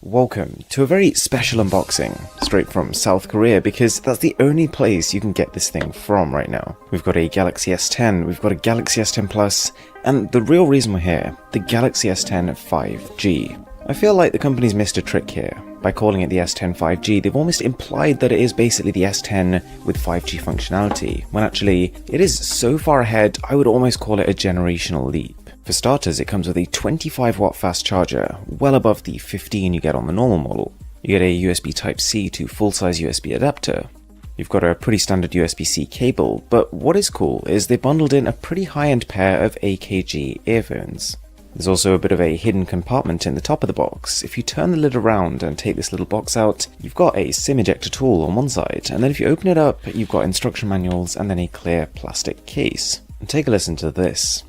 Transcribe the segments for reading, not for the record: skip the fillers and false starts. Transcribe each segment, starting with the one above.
Welcome to a very special unboxing, straight from South Korea, because that's the only place you can get this thing from right now. We've got a Galaxy S10, we've got a Galaxy S10 Plus, and the real reason we're here, the Galaxy S10 5G. I feel like the company's missed a trick here. By calling it the S10 5G, they've almost implied that it is basically the S10 with 5G functionality, when actually, it is so far ahead, I would almost call it a generational leap. For starters, it comes with a 25-watt fast charger, well above the 15 you get on the normal model. You get a USB Type-C to full-size USB adapter. You've got a pretty standard USB-C cable, but what is cool is they bundled in a pretty high-end pair of AKG earphones. There's also a bit of a hidden compartment in the top of the box. If you turn the lid around and take this little box out, you've got a SIM ejector tool on one side, and then if you open it up, you've got instruction manuals and then a clear plastic case. And take a listen to this.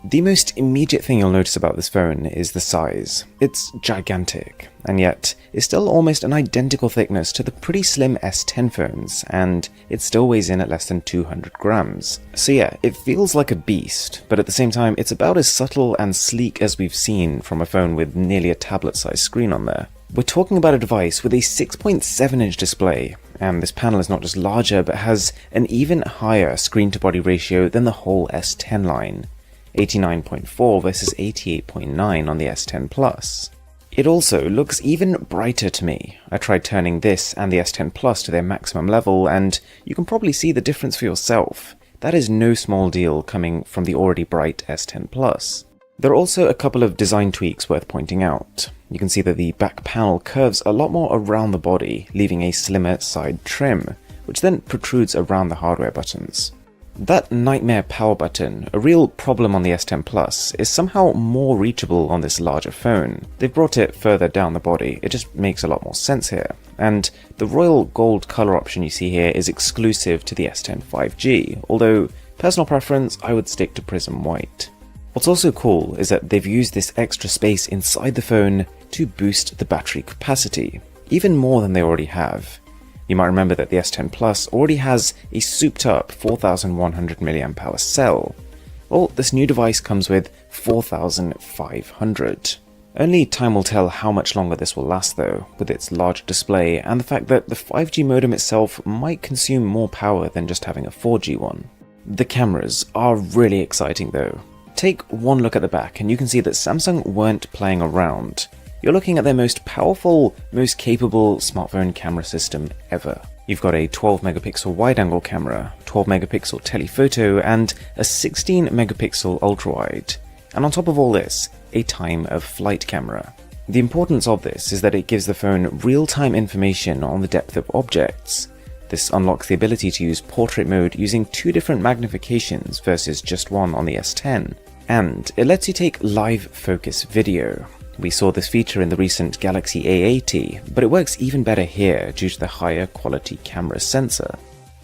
The most immediate thing you'll notice about this phone is the size. It's gigantic, and yet it's still almost an identical thickness to the pretty slim S10 phones, and it still weighs in at less than 200 grams. So yeah, it feels like a beast, but at the same time it's about as subtle and sleek as we've seen from a phone with nearly a tablet-sized screen on there. We're talking about a device with a 6.7-inch display, and this panel is not just larger but has an even higher screen-to-body ratio than the whole S10 line. 89.4 versus 88.9 on the S10 Plus. It also looks even brighter to me. I tried turning this and the S10 Plus to their maximum level, and you can probably see the difference for yourself. That is no small deal coming from the already bright S10 Plus. There are also a couple of design tweaks worth pointing out. You can see that the back panel curves a lot more around the body, leaving a slimmer side trim, which then protrudes around the hardware buttons. That nightmare power button, a real problem on the S10 Plus, is somehow more reachable on this larger phone. They've brought it further down the body, it just makes a lot more sense here. And the royal gold color option you see here is exclusive to the S10 5G, although personal preference, I would stick to prism white. What's also cool is that they've used this extra space inside the phone to boost the battery capacity, even more than they already have. You might remember that the S10 Plus already has a souped-up 4100 mAh cell. Well, this new device comes with 4500. Only time will tell how much longer this will last though, with its large display and the fact that the 5G modem itself might consume more power than just having a 4G one. The cameras are really exciting though. Take one look at the back and you can see that Samsung weren't playing around. You're looking at their most powerful, most capable smartphone camera system ever. You've got a 12-megapixel wide-angle camera, 12-megapixel telephoto, and a 16-megapixel ultra-wide. And on top of all this, a time-of-flight camera. The importance of this is that it gives the phone real-time information on the depth of objects. This unlocks the ability to use portrait mode using two different magnifications versus just one on the S10. And it lets you take live focus video. We saw this feature in the recent Galaxy A80, but it works even better here due to the higher quality camera sensor.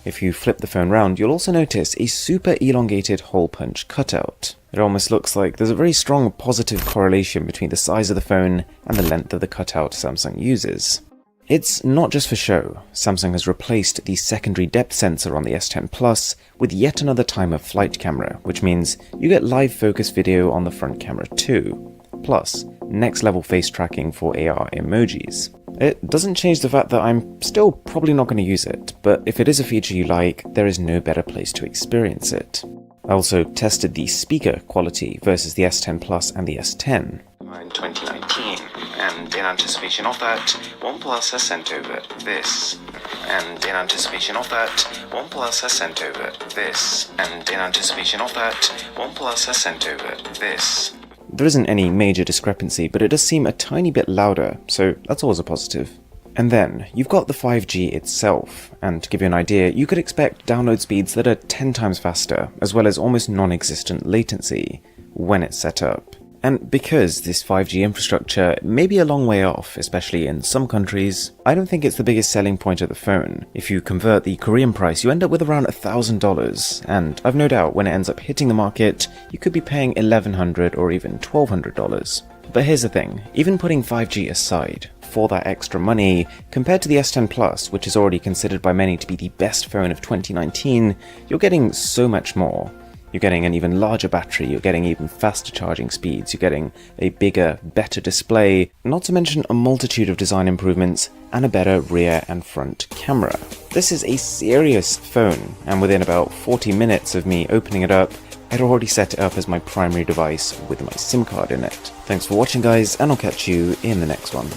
If you flip the phone round, you'll also notice a super elongated hole punch cutout. It almost looks like there's a very strong positive correlation between the size of the phone and the length of the cutout Samsung uses. It's not just for show. Samsung has replaced the secondary depth sensor on the S10 Plus with yet another time-of-flight camera, which means you get live focus video on the front camera too. Plus, next-level face tracking for AR emojis. It doesn't change the fact that I'm still probably not going to use it, but if it is a feature you like, there is no better place to experience it. I also tested the speaker quality versus the S10 Plus and the S10. In 2019, and in anticipation of that, OnePlus has sent over this. And in anticipation of that, OnePlus has sent over this. And in anticipation of that, OnePlus has sent over this. There isn't any major discrepancy, but it does seem a tiny bit louder, so that's always a positive. And then, you've got the 5G itself, and to give you an idea, you could expect download speeds that are 10 times faster, as well as almost non-existent latency, when it's set up. And because this 5G infrastructure may be a long way off, especially in some countries, I don't think it's the biggest selling point of the phone. If you convert the Korean price, you end up with around $1,000, and I've no doubt when it ends up hitting the market, you could be paying $1,100 or even $1,200. But here's the thing, even putting 5G aside, for that extra money, compared to the S10 Plus, which is already considered by many to be the best phone of 2019, you're getting so much more. You're getting an even larger battery, you're getting even faster charging speeds, you're getting a bigger, better display, not to mention a multitude of design improvements and a better rear and front camera. This is a serious phone, and within about 40 minutes of me opening it up, I'd already set it up as my primary device with my SIM card in it. Thanks for watching guys, and I'll catch you in the next one.